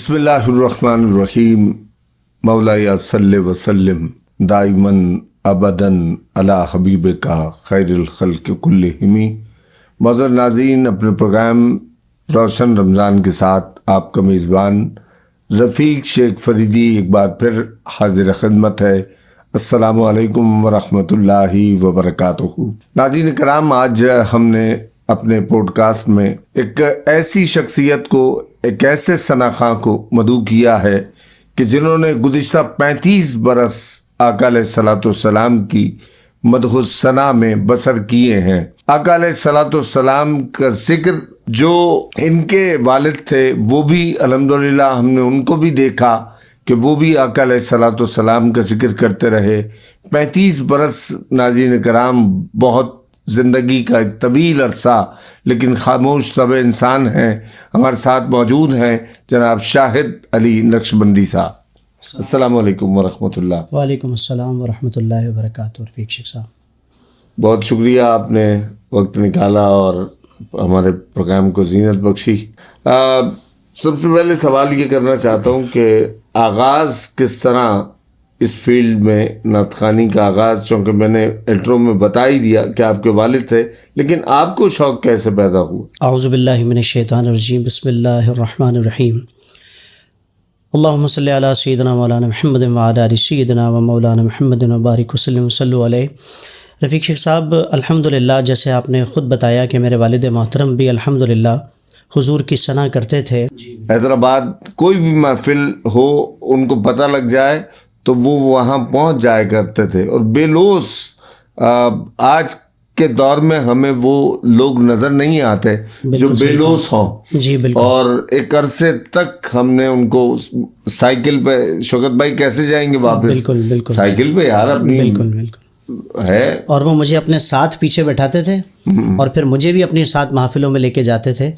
بسم اللہ الرحمن الرحیم مولا صلی وسلم دائماً ابداً علی حبیبک خیر الخلق کلہم۔ معزز ناظرین، اپنے پروگرام روشن رمضان کے ساتھ آپ کا میزبان رفیق شیخ فریدی ایک بار پھر حاضر خدمت ہے۔ السلام علیکم ورحمۃ اللہ وبرکاتہ۔ ناظرین کرام، آج ہم نے اپنے پوڈ کاسٹ میں ایک ایسی شخصیت کو، ایک ایسے ثناخواں کو مدعو کیا ہے کہ جنہوں نے گزشتہ 35 برس آقا علیہ الصلوۃ والسلام کی مدح و ثنا میں بسر کیے ہیں۔ آقا علیہ الصلوۃ والسلام کا ذکر جو ان کے والد تھے وہ بھی الحمدللہ ہم نے ان کو بھی دیکھا کہ وہ بھی آقا علیہ الصلوۃ والسلام کا ذکر کرتے رہے۔ 35 برس ناظرین کرام بہت زندگی کا ایک طویل عرصہ، لیکن خاموش طبع انسان ہیں۔ ہمارے ساتھ موجود ہیں جناب شاہد علی نقشبندی صاحب۔ السلام علیکم ورحمۃ اللہ۔ وعلیکم السلام ورحمۃ اللہ وبرکاتہ۔ رفیق شیخ صاحب، بہت شکریہ، آپ نے وقت نکالا اور ہمارے پروگرام کو زینت بخشی۔ سب سے پہلے سوال یہ کرنا چاہتا ہوں کہ آغاز کس طرح اس فیلڈ میں نعت خوانی کا آغاز، چونکہ میں نے انٹرو میں بتا ہی دیا کہ آپ کے والد تھے، لیکن آپ کو شوق کیسے پیدا ہوا؟ اعوذ باللہ من الشیطان الرجیم، بسم اللہ الرحمن الرحیم۔ اللہم صلی علی سیدنا مولانا محمد وعلی آل سیدنا و مولانا محمد وبارک وسلم وصلوا علیہ۔ رفیق شیخ صاحب، الحمدللہ جیسے آپ نے خود بتایا کہ میرے والد محترم بھی الحمدللہ حضور کی ثنا کرتے تھے۔ حیدرآباد کوئی بھی محفل ہو، ان کو پتہ لگ جائے تو وہ وہاں پہنچ جایا کرتے تھے، اور بے لوث آج کے دور میں ہمیں وہ لوگ نظر نہیں آتے جو بے لوث ہوں۔ جی بالکل۔ اور ایک عرصے تک ہم نے ان کو سائیکل پہ، شوکت بھائی کیسے جائیں گے واپس؟ بالکل بالکل سائیکل پہ یار اپنی بالکل بالکل ہے۔ اور وہ مجھے اپنے ساتھ پیچھے بیٹھاتے تھے اور پھر مجھے بھی اپنے ساتھ محفلوں میں لے کے جاتے تھے،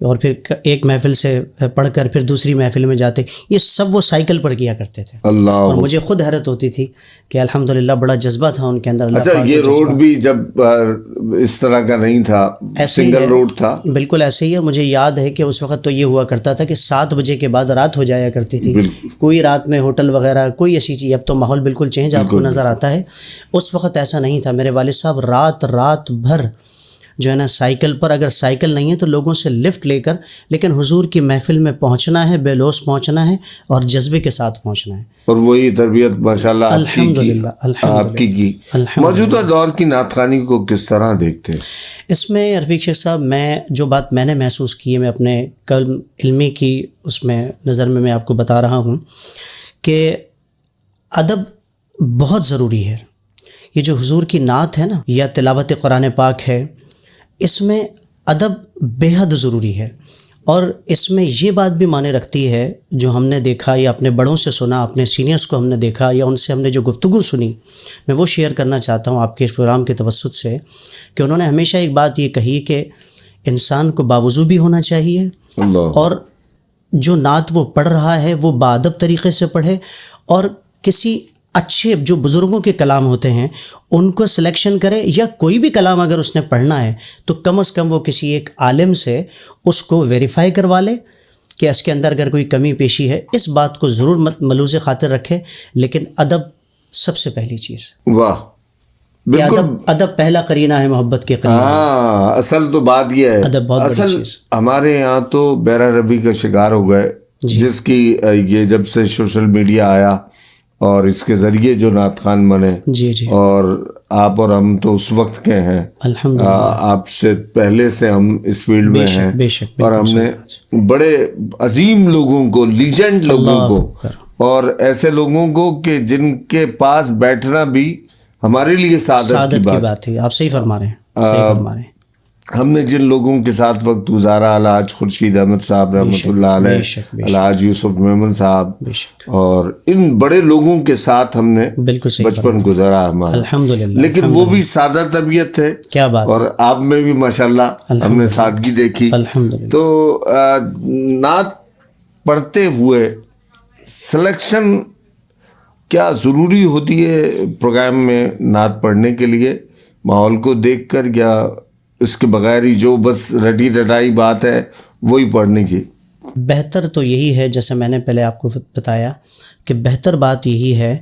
اور پھر ایک محفل سے پڑھ کر پھر دوسری محفل میں جاتے۔ یہ سب وہ سائیکل پر کیا کرتے تھے، اللہ، اور مجھے خود حیرت ہوتی تھی کہ الحمدللہ بڑا جذبہ تھا ان کے اندر۔ اچھا، یہ روڈ بھی جب اس طرح کا نہیں تھا، سنگل روڈ تھا؟ بالکل ایسے ہی ہے۔ مجھے یاد ہے کہ اس وقت تو یہ ہوا کرتا تھا کہ 7 بجے کے بعد رات ہو جایا کرتی تھی، کوئی رات میں ہوٹل وغیرہ کوئی ایسی چیز، اب تو ماحول بالکل چینج آپ کو نظر آتا ہے، اس وقت ایسا نہیں تھا۔ میرے والد صاحب رات بھر جو ہے نا سائیکل پر، اگر سائیکل نہیں ہے تو لوگوں سے لفٹ لے کر، لیکن حضور کی محفل میں پہنچنا ہے، بے لوث پہنچنا ہے اور جذبے کے ساتھ پہنچنا ہے۔ اور وہی تربیت ماشاءاللہ الحمدللہ آپ کی موجودہ دور کی نعت خوانی کو کس طرح دیکھتے ہیں؟ اس میں رفیق شیخ صاحب، جو بات میں نے محسوس کی ہے، میں اپنے علمی کی اس میں نظر میں آپ کو بتا رہا ہوں کہ ادب بہت ضروری ہے۔ یہ جو حضور کی نعت ہے نا، یا تلاوت قرآن پاک ہے، اس میں ادب بے حد ضروری ہے، اور اس میں یہ بات بھی معنی رکھتی ہے جو ہم نے دیکھا یا اپنے بڑوں سے سنا، اپنے سینئرز کو ہم نے دیکھا یا ان سے ہم نے جو گفتگو سنی، میں وہ شیئر کرنا چاہتا ہوں آپ کے پروگرام کے توسط سے، کہ انہوں نے ہمیشہ ایک بات یہ کہی کہ انسان کو باوضو بھی ہونا چاہیے، اور جو نعت وہ پڑھ رہا ہے وہ باادب طریقے سے پڑھے، اور کسی اچھے جو بزرگوں کے کلام ہوتے ہیں ان کو سلیکشن کرے، یا کوئی بھی کلام اگر اس نے پڑھنا ہے تو کم از کم وہ کسی ایک عالم سے اس کو ویریفائی کروا لے کہ اس کے اندر اگر کوئی کمی پیشی ہے۔ اس بات کو ضرور ملحوظ خاطر رکھے، لیکن ادب سب سے پہلی چیز۔ واہ، بالکل، ادب پہلا قرینہ ہے محبت کے قرینہ۔ ہاں، اصل تو بات یہ ہے، ادب بہت بڑی اصل چیز۔ ہمارے یہاں تو بیرا ربی کا شکار ہو گئے، جس کی یہ جب سے سوشل میڈیا آیا اور اس کے ذریعے جو نعت خوان بنے، جی اور آپ اور ہم تو اس وقت کے ہیں، الحمدللہ، آپ سے پہلے سے ہم اس فیلڈ میں ہیں، بے شک، اور ہم نے بڑے عظیم لوگوں کو، لیجنڈ لوگوں کو، اور ایسے لوگوں کو کہ جن کے پاس بیٹھنا بھی ہمارے لیے سعادت کی بات ہے۔ آپ صحیح فرما رہے ہیں، صحیح فرما رہے ہیں۔ ہم نے جن لوگوں کے ساتھ وقت گزارا، الحاج خورشید احمد صاحب رحمۃ اللہ علیہ، الحاج یوسف میمن صاحب، اور ان بڑے لوگوں کے ساتھ ہم نے بچپن گزارا ہمارا، الحمدللہ، لیکن وہ بھی سادہ طبیعت تھے، کیا بات، اور آپ میں بھی ماشاءاللہ ہم نے سادگی دیکھی۔ تو نعت پڑھتے ہوئے سلیکشن کیا ضروری ہوتی ہے پروگرام میں نعت پڑھنے کے لیے، ماحول کو دیکھ کر، یا اس کے بغیر ہی جو بس رٹی رٹائی بات ہے وہی پڑھنی چاہیے؟ بہتر تو یہی ہے، جیسے میں نے پہلے آپ کو بتایا کہ بہتر بات یہی ہے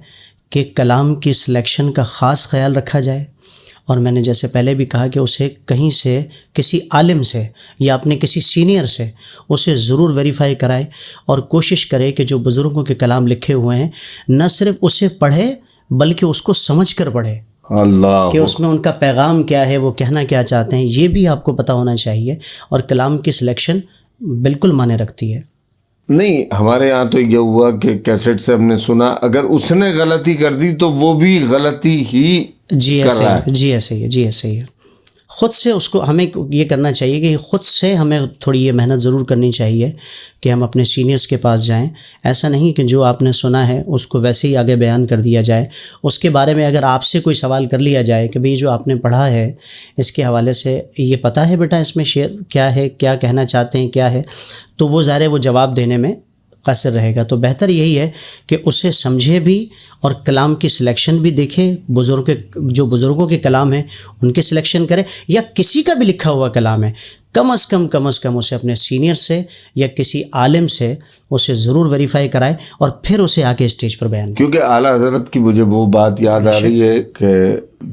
کہ کلام کی سلیکشن کا خاص خیال رکھا جائے، اور میں نے جیسے پہلے بھی کہا کہ اسے کہیں سے کسی عالم سے یا اپنے کسی سینئر سے اسے ضرور ویریفائی کرائے، اور کوشش کرے کہ جو بزرگوں کے کلام لکھے ہوئے ہیں نہ صرف اسے پڑھے بلکہ اس کو سمجھ کر پڑھے، اللہ کہ اس میں ان کا پیغام کیا ہے، وہ کہنا کیا چاہتے ہیں، یہ بھی آپ کو پتہ ہونا چاہیے، اور کلام کی سلیکشن بالکل معنی رکھتی ہے۔ نہیں، ہمارے یہاں تو یہ ہوا کہ کیسٹ سے ہم نے سنا، اگر اس نے غلطی کر دی تو وہ بھی غلطی ہی جی کر ایسے رہا ہی، جی ایسے ہی، جی ایسے ہی خود سے اس کو ہمیں یہ کرنا چاہیے کہ خود سے ہمیں تھوڑی یہ محنت ضرور کرنی چاہیے کہ ہم اپنے سینئرز کے پاس جائیں۔ ایسا نہیں کہ جو آپ نے سنا ہے اس کو ویسے ہی آگے بیان کر دیا جائے، اس کے بارے میں اگر آپ سے کوئی سوال کر لیا جائے کہ بھئی جو آپ نے پڑھا ہے اس کے حوالے سے یہ پتہ ہے بیٹا اس میں شعر کیا ہے، کیا کہنا چاہتے ہیں، کیا ہے، تو وہ ظاہر ہے وہ جواب دینے میں قصر رہے گا۔ تو بہتر یہی ہے کہ اسے سمجھے بھی اور کلام کی سلیکشن بھی دیکھے، جو بزرگوں کے کلام ہیں ان کی سلیکشن کرے، یا کسی کا بھی لکھا ہوا کلام ہے کم از کم اسے اپنے سینئر سے یا کسی عالم سے اسے ضرور ویریفائی کرائے، اور پھر اسے آ کے اسٹیج پر بیان کرے۔ کیونکہ اعلیٰ حضرت کی مجھے وہ بات یاد آ رہی ہے کہ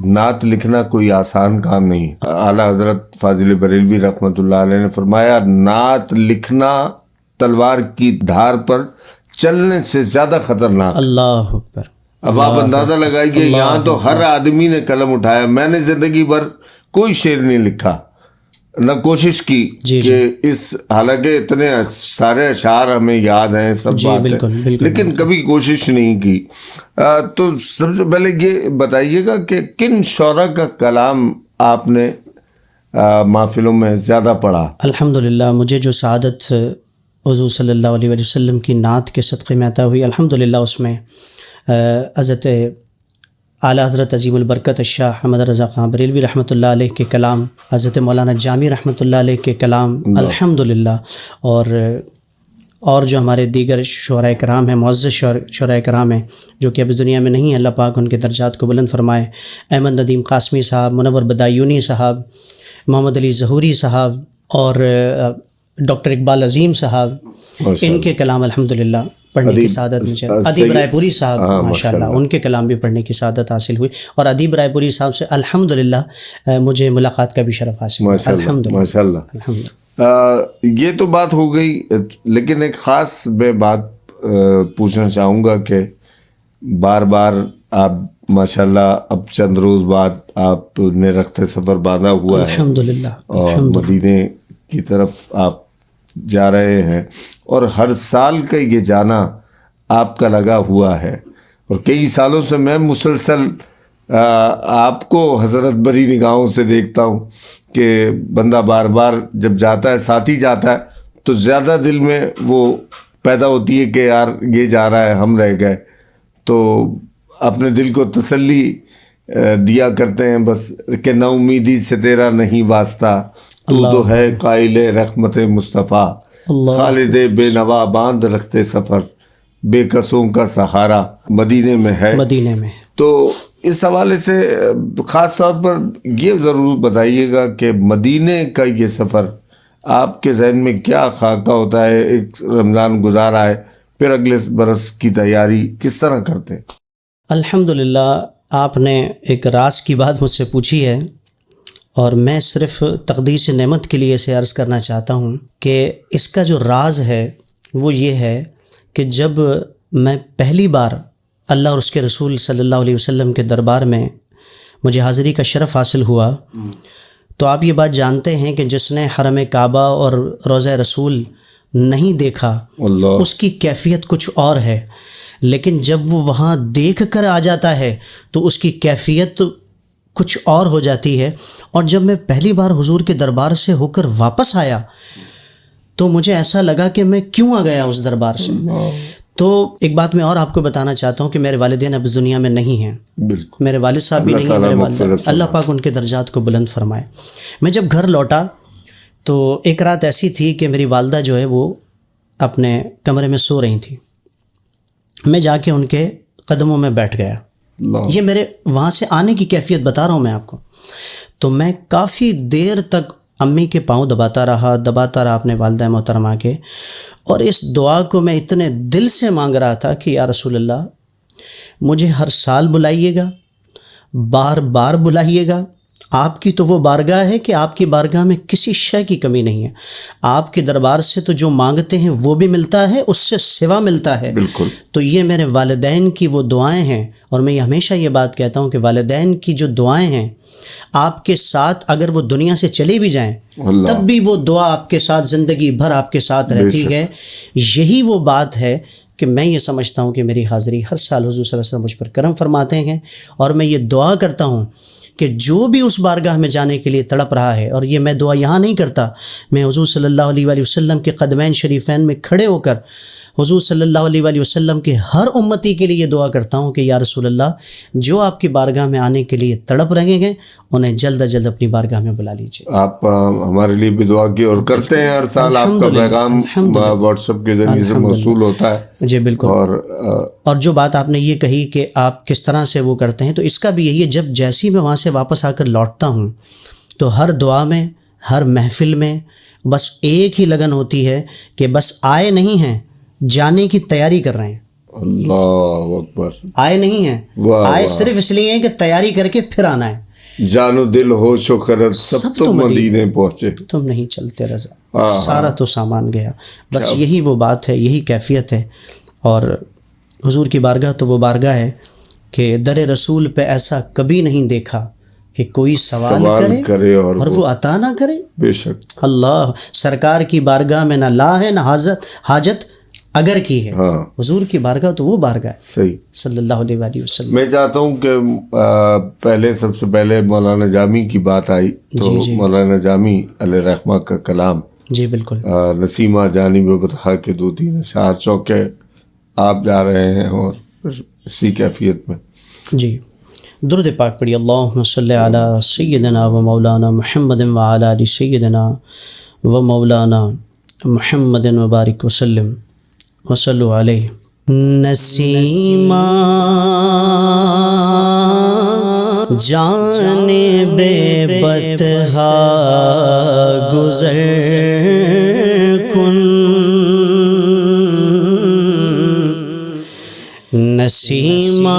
نعت لکھنا کوئی آسان کام نہیں۔ اعلیٰ حضرت فاضل بریلوی رحمۃ اللہ علیہ نے فرمایا نعت لکھنا تلوار کی دھار پر چلنے سے زیادہ خطرناک۔ اللہ اکبر۔ اب آپ اندازہ لگائیے، یہاں تو ہر آدمی نے قلم اٹھایا، میں نے زندگی بھر کوئی شعر نہیں لکھا، نہ کوشش کی کہ اس، حالانکہ اتنے سارے اشعار ہمیں یاد ہیں، سب بات ہے، لیکن کبھی کوشش نہیں کی۔ تو سب سے پہلے یہ بتائیے گا کہ کن شعراء کا کلام آپ نے محفلوں میں زیادہ پڑھا؟ الحمدللہ مجھے جو سعادت حضور صلی اللہ علیہ وسلم کی نعت کے صدقے میں عطا ہوئی، الحمدللہ اس میں حضرت اعلیٰ حضرت عظیم البرکت الشاہ احمد رضا خان بریلوی رحمۃ اللہ علیہ کے کلام، حضرت مولانا جامی رحمۃ اللہ علیہ کے کلام الحمدللہ، اور جو ہمارے دیگر شعراء کرام ہیں، معزز شعراء کرام ہیں جو کہ اب اس دنیا میں نہیں ہیں، اللہ پاک ان کے درجات کو بلند فرمائے، احمد ندیم قاسمی صاحب، منور بدایونی صاحب، محمد علی ظہوری صاحب، اور ڈاکٹر اقبال عظیم صاحب، ان کے کلام الحمدللہ پڑھنے کی سعادت مجھے، ادیب رائے پوری صاحب ماشاءاللہ ان کے کلام بھی پڑھنے کی سعادت حاصل ہوئی، اور ادیب رائے پوری صاحب سے الحمدللہ مجھے ملاقات کا بھی شرف حاصل ہوا الحمدللہ ماشاءاللہ۔ یہ تو بات ہو گئی، لیکن ایک خاص میں بات پوچھنا چاہوں گا کہ بار بار آپ ماشاءاللہ اب چند روز بعد آپ نے رخت سفر باندھا ہوا ہے الحمدللہ، اور مدینے کی طرف آپ جا رہے ہیں، اور ہر سال کا یہ جانا آپ کا لگا ہوا ہے، اور کئی سالوں سے میں مسلسل آپ کو حضرت بری نگاہوں سے دیکھتا ہوں کہ بندہ بار بار جب جاتا ہے، ساتھی جاتا ہے تو زیادہ دل میں وہ پیدا ہوتی ہے کہ یار یہ جا رہا ہے، ہم رہ گئے، تو اپنے دل کو تسلی دیا کرتے ہیں بس کہ نا امیدی سے تیرا نہیں واسطہ، تو ہے قائل رحمت مصطفیٰ، خالد بے نوا باندھ رکھتے سفر، بے کسوں کا سہارا مدینے میں ہے۔ مدینے میں تو اس حوالے سے خاص طور پر یہ ضرور بتائیے گا کہ مدینے کا یہ سفر آپ کے ذہن میں کیا خاکہ ہوتا ہے؟ ایک رمضان گزارا ہے، پھر اگلے برس کی تیاری کس طرح کرتے ہیں؟ الحمدللہ آپ نے ایک راز کی بات مجھ سے پوچھی ہے، اور میں صرف تقدیس نعمت کے لیے اسے عرض کرنا چاہتا ہوں کہ اس کا جو راز ہے وہ یہ ہے کہ جب میں پہلی بار اللہ اور اس کے رسول صلی اللہ علیہ وسلم کے دربار میں مجھے حاضری کا شرف حاصل ہوا، تو آپ یہ بات جانتے ہیں کہ جس نے حرم کعبہ اور روضہ رسول نہیں دیکھا اس کی کیفیت کچھ اور ہے، لیکن جب وہ وہاں دیکھ کر آ جاتا ہے تو اس کی کیفیت کچھ اور ہو جاتی ہے۔ اور جب میں پہلی بار حضور کے دربار سے ہو کر واپس آیا تو مجھے ایسا لگا کہ میں کیوں آ گیا اس دربار سے۔ تو ایک بات میں اور آپ کو بتانا چاہتا ہوں کہ میرے والدین اب اس دنیا میں نہیں ہیں، میرے والد صاحب بھی نہیں ہیں، میرے والدہ، اللہ پاک ان کے درجات کو بلند فرمائے۔ میں جب گھر لوٹا تو ایک رات ایسی تھی کہ میری والدہ جو ہے وہ اپنے کمرے میں سو رہی تھیں، میں جا کے ان کے قدموں میں بیٹھ گیا۔ یہ میرے وہاں سے آنے کی کیفیت بتا رہا ہوں میں آپ کو۔ تو میں کافی دیر تک امی کے پاؤں دباتا رہا اپنے والدہ محترمہ کے، اور اس دعا کو میں اتنے دل سے مانگ رہا تھا کہ یا رسول اللہ مجھے ہر سال بلائیے گا، بار بار بلائیے گا، آپ کی تو وہ بارگاہ ہے کہ آپ کی بارگاہ میں کسی شے کی کمی نہیں ہے، آپ کے دربار سے تو جو مانگتے ہیں وہ بھی ملتا ہے، اس سے سوا ملتا ہے۔ بالکل۔ تو یہ میرے والدین کی وہ دعائیں ہیں، اور میں ہمیشہ یہ بات کہتا ہوں کہ والدین کی جو دعائیں ہیں آپ کے ساتھ اگر وہ دنیا سے چلی بھی جائیں تب بھی وہ دعا آپ کے ساتھ زندگی بھر آپ کے ساتھ رہتی ہے۔ یہی وہ بات ہے کہ میں یہ سمجھتا ہوں کہ میری حاضری ہر سال حضور صلی اللہ علیہ وسلم مجھ پر کرم فرماتے ہیں، اور میں یہ دعا کرتا ہوں کہ جو بھی اس بارگاہ میں جانے کے لیے تڑپ رہا ہے، اور یہ میں دعا یہاں نہیں کرتا، میں حضور صلی اللہ علیہ وآلہ وسلم کے قدمین شریفین میں کھڑے ہو کر حضور صلی اللہ علیہ وآلہ وسلم کے ہر امتی کے لیے یہ دعا کرتا ہوں کہ یا رسول اللہ جو آپ کی بارگاہ میں آنے کے لیے تڑپ رہے ہیں انہیں جلد از جلد اپنی بارگاہ میں بلا لیجیے۔ آپ ہمارے لیے بھی دعا کی اور کرتے ہیں، ہر سال آپ کا پیغام واٹس ایپ کے ذریعے سے موصول ہوتا ہے۔ جی بالکل۔ اور جو بات آپ نے یہ کہی کہ آپ کس طرح سے وہ کرتے ہیں، تو اس کا بھی یہی ہے، جب جیسی میں وہاں سے واپس آ کر لوٹتا ہوں تو ہر دعا میں، ہر محفل میں بس ایک ہی لگن ہوتی ہے کہ بس آئے نہیں ہیں، جانے کی تیاری کر رہے ہیں۔ اللہ اکبر۔ آئے نہیں ہیں، آئے صرف اس لیے ہیں کہ تیاری کر کے پھر آنا ہے۔ جان و دل ہوش و خرد سب تو مدینے پہنچے، تم نہیں چلتے رضا، سارا تو سامان گیا۔ بس یہی وہ بات ہے، یہی کیفیت ہے، اور حضور کی بارگاہ تو وہ بارگاہ ہے کہ در رسول پہ ایسا کبھی نہیں دیکھا کہ کوئی سوال کرے اور وہ عطا نہ کرے۔ بے شک اللہ سرکار کی بارگاہ میں نہ لا ہے نہ حاجت اگر کی ہے، حضور کی بارگاہ تو وہ بارگاہ ہے۔ صحیح، صلی اللہ علیہ وآلہ وسلم۔ میں چاہتا ہوں کہ پہلے سب سے پہلے مولانا جامی کی بات آئی تو مولانا جامی علیہ رحمہ کا کلام، جی بالکل، نسیمہ جانب بطحا کے 2-3 اشعار چوکے آپ جا رہے ہیں، اور اسی کیفیت میں جی درود پاک پڑھی۔ اللہم صلی علی سیدنا و مولانا محمد و علی آل سیدنا و مولانا محمد وبارک وسلم وصلو علیہ۔ نسیمہ جانب بطحا گزر کن، نسیمہ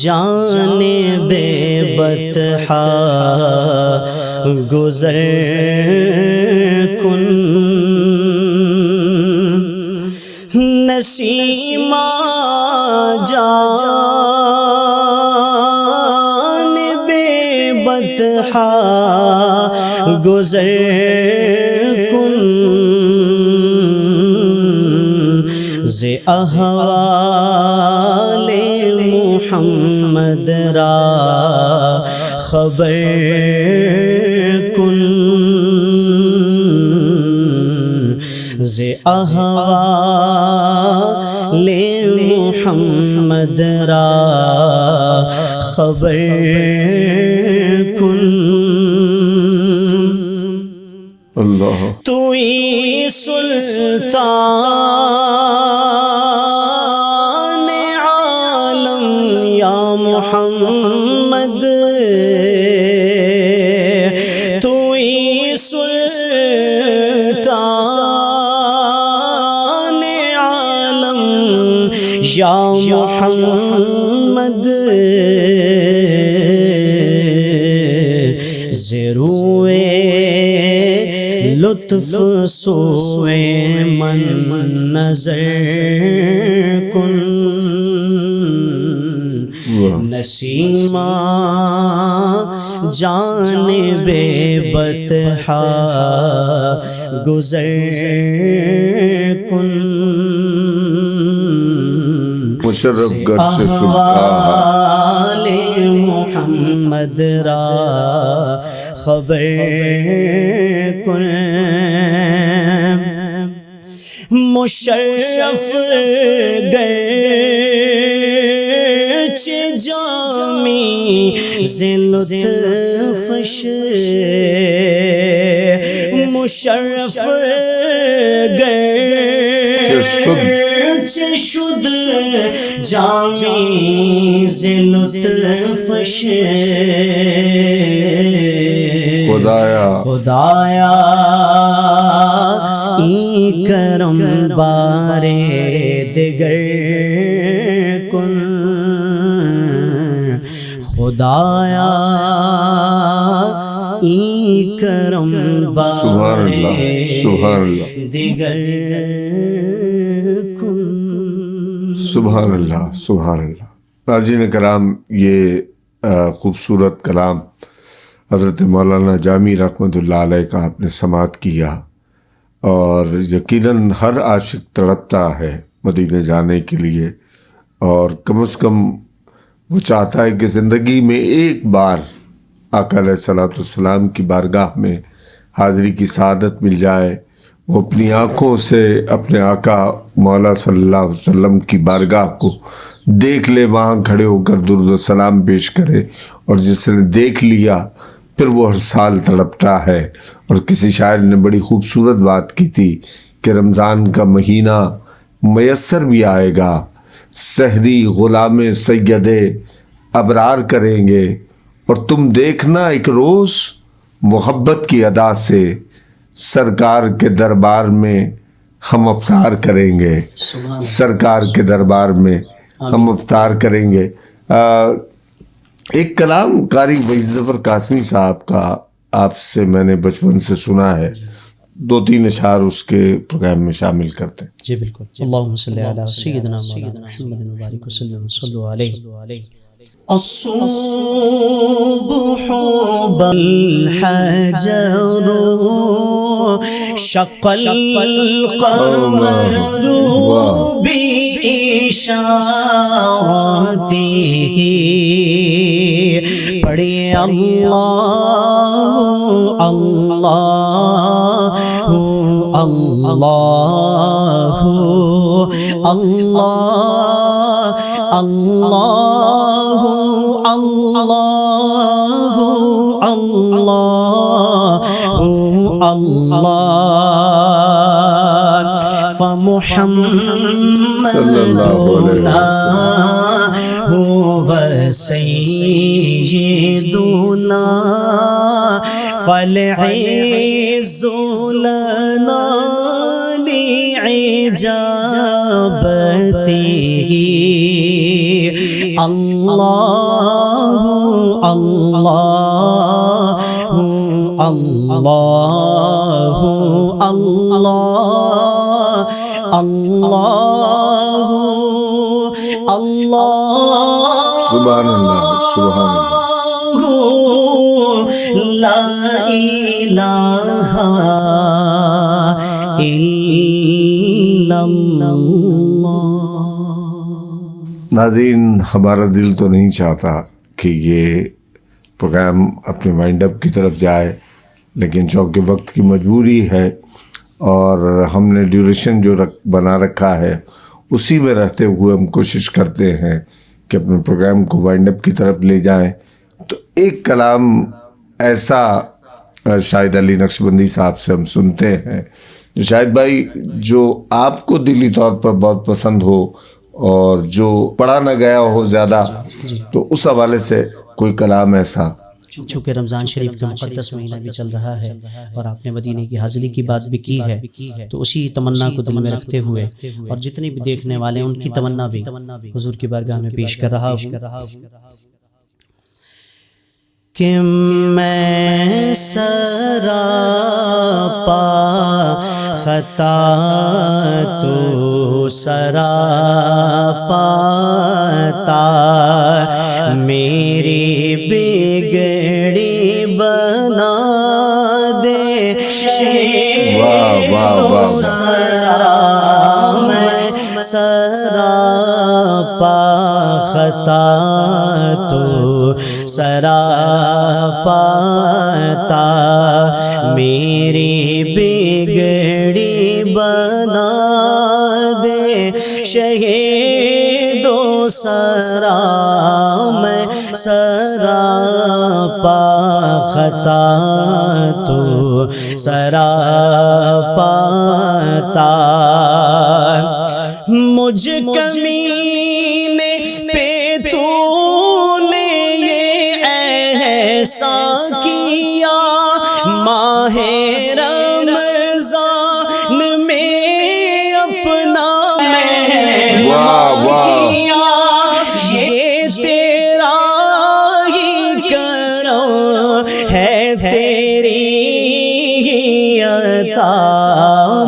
جانب بطحا گزر کن، نسیمہ جانب بطحا گزر کن، ز احوال محمد را خبر کن، ز احوال محمد را خبر کن، اللہ توئی سلطان عالم یا محمد، توئی سلطان عالم یا محمد، زروے لطف سوئے من نظر کن، نسیمہ جانب بطحا گزر کن، مشرف گھر سے احوال محمد را خبر کن، مشرف گرچ جامی ز لطفش، مشرف گرچ شد جامی ز لطفش، خدایا ای کرم بارے دگر کن خدایا ای کرم بارے دگر کن. سبحان اللہ سبحان اللہ. ناظرین کرام، یہ خوبصورت کلام حضرت مولانا جامی رحمۃ اللہ علیہ کا آپ نے سماعت کیا، اور یقیناً ہر عاشق تڑپتا ہے مدینے جانے کے لیے، اور کم از کم وہ چاہتا ہے کہ زندگی میں ایک بار آقا علیہ الصلوۃ والسلام کی بارگاہ میں حاضری کی سعادت مل جائے، وہ اپنی آنکھوں سے اپنے آقا مولا صلی اللہ علیہ وسلم کی بارگاہ کو دیکھ لے، وہاں کھڑے ہو کر درود و سلام پیش کرے، اور جس نے دیکھ لیا پھر وہ ہر سال تڑپتا ہے. اور کسی شاعر نے بڑی خوبصورت بات کی تھی کہ رمضان کا مہینہ میسر بھی آئے گا، سحری غلام سید ابرار کریں گے، اور تم دیکھنا ایک روز محبت کی ادا سے سرکار کے دربار میں ہم افطار کریں گے. سرکار کے دربار میں ہم افطار کریں گے. ایک کلام قاری وحید ظفر قاسمی صاحب کا آپ سے میں نے بچپن سے سنا ہے، 2-3 اشعار اس کے پروگرام میں شامل کرتے ہیں. جی بالکل. اللہم صلی علی سیدنا مولانا محمد وبارک وسلم صلو علیہ. الصبح بالحجر شق القمر بإشارته پڑھیے اللہ اللہ اللہ اللہ اللہ اللہ اللہ اللہ فمحمدنا هو سيدنا فالعز لنا لعجابته اللہ اللہ اللہ اللہ اللہ اللہ. سبحان اللہ سبحان اللہ. لا الہ الا اللہ. ناظرین، ہمارا دل تو نہیں چاہتا کہ یہ پروگرام اپنے وائنڈ اپ کی طرف جائے، لیکن چونکہ وقت کی مجبوری ہے اور ہم نے ڈیوریشن جو بنا رکھا ہے اسی میں رہتے ہوئے ہم کوشش کرتے ہیں کہ اپنے پروگرام کو وائنڈ اپ کی طرف لے جائیں. تو ایک کلام ایسا شاہد علی نقشبندی صاحب سے ہم سنتے ہیں جو شاہد بھائی جو آپ کو دلی طور پر بہت پسند ہو اور جو پڑھا نہ گیا ہو زیادہ، تو اس حوالے سے کوئی کلام ایسا. چونکہ رمضان شریف کا مقدس مہینہ بھی چل رہا ہے اور آپ نے مدینے کی حاضری کی بات بھی کی ہے، تو اسی تمنا کو دل میں رکھتے ہوئے اور جتنے بھی دیکھنے والے ہیں ان کی تمنا بھی حضور کی بارگاہ میں پیش کر رہا ہوں کہ میں سراپا خطا تو سراپا تا میری بگڑی بنا دے میں سراپا خطا تو سراپا تا میری بگڑی بنا دے شہید و سرا میں سراپا خطا تو سراپا تا مجھ کمینے پہ تو نے یہ ایسا کیا ماہ رمضان میں اپنا میں کیا، یہ تیرا ہی کرم ہے، تیری ہی عطا،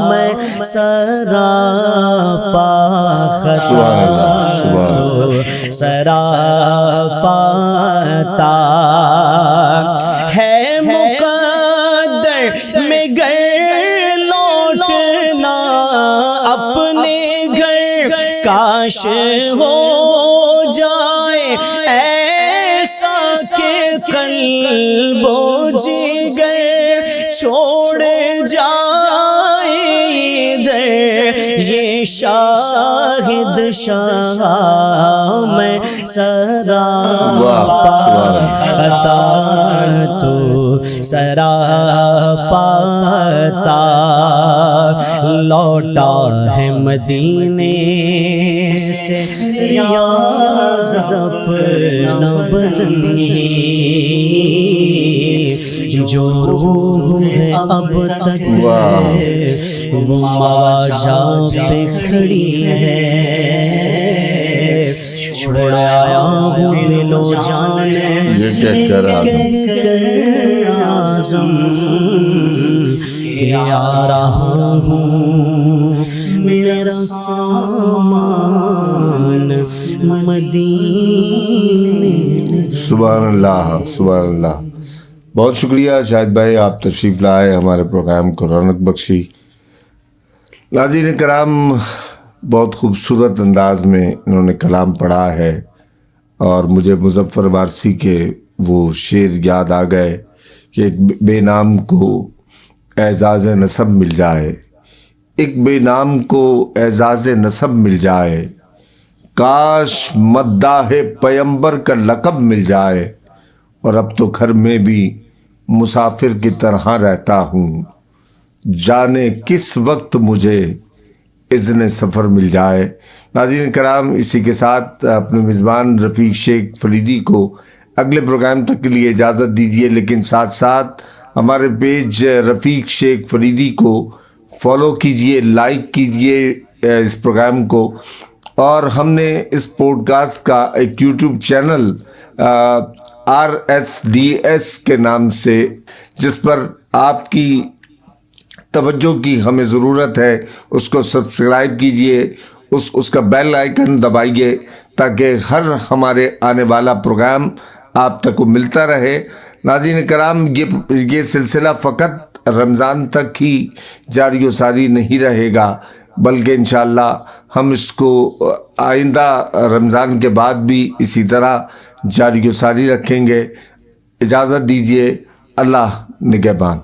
میں سراپا خطا تو سراپا عطا ہے، مقدر میں گھر لوٹنا اپنے گھر کاش ہو جائے ایسا کہ قلب و جگر چھوڑ جائے ادھر، یہ شاہد شاہ میں سراپا عطا تو سراپا عطا، لوٹا ہے مدینے سے ریاض اپنا بدن، جو روح ہے اب تک وہ مواجہ پہ کھڑی ہے، چھوڑ آیا ہوں دل و جان کر عزم کہ آ رہا ہوں میرا سامان مدینے۔ سبحان اللہ، سبحان اللہ۔ بہت شکریہ شاہد بھائی، آپ تشریف لائے، ہمارے پروگرام کو رونق بخشی۔ ناظرین کرام، بہت خوبصورت انداز میں انہوں نے کلام پڑھا ہے، اور مجھے مظفر وارثی کے وہ شعر یاد آ گئے کہ ایک بے نام کو اعزاز نسب مل جائے، ایک بے نام کو اعزاز نسب مل جائے، کاش مداح پیمبر کا لقب مل جائے، اور اب تو گھر میں بھی مسافر کی طرح رہتا ہوں، جانے کس وقت مجھے اذن سفر مل جائے۔ ناظرین کرام، اسی کے ساتھ اپنے میزبان رفیق شیخ فریدی کو اگلے پروگرام تک کے لیے اجازت دیجیے، لیکن ساتھ ساتھ ہمارے پیج رفیق شیخ فریدی کو فالو کیجیے، لائک کیجیے اس پروگرام کو، اور ہم نے اس پوڈ کاسٹ کا ایک یوٹیوب چینل RSDS کے نام سے، جس پر آپ کی توجہ کی ہمیں ضرورت ہے، اس کو سبسکرائب کیجئے، اس کا بیل آئیکن دبائیے تاکہ ہر ہمارے آنے والا پروگرام آپ تک کو ملتا رہے۔ ناظرین کرام، یہ سلسلہ فقط رمضان تک ہی جاری و ساری نہیں رہے گا، بلکہ انشاءاللہ ہم اس کو آئندہ رمضان کے بعد بھی اسی طرح جاری و ساری رکھیں گے۔ اجازت دیجیے، اللہ نگہبان۔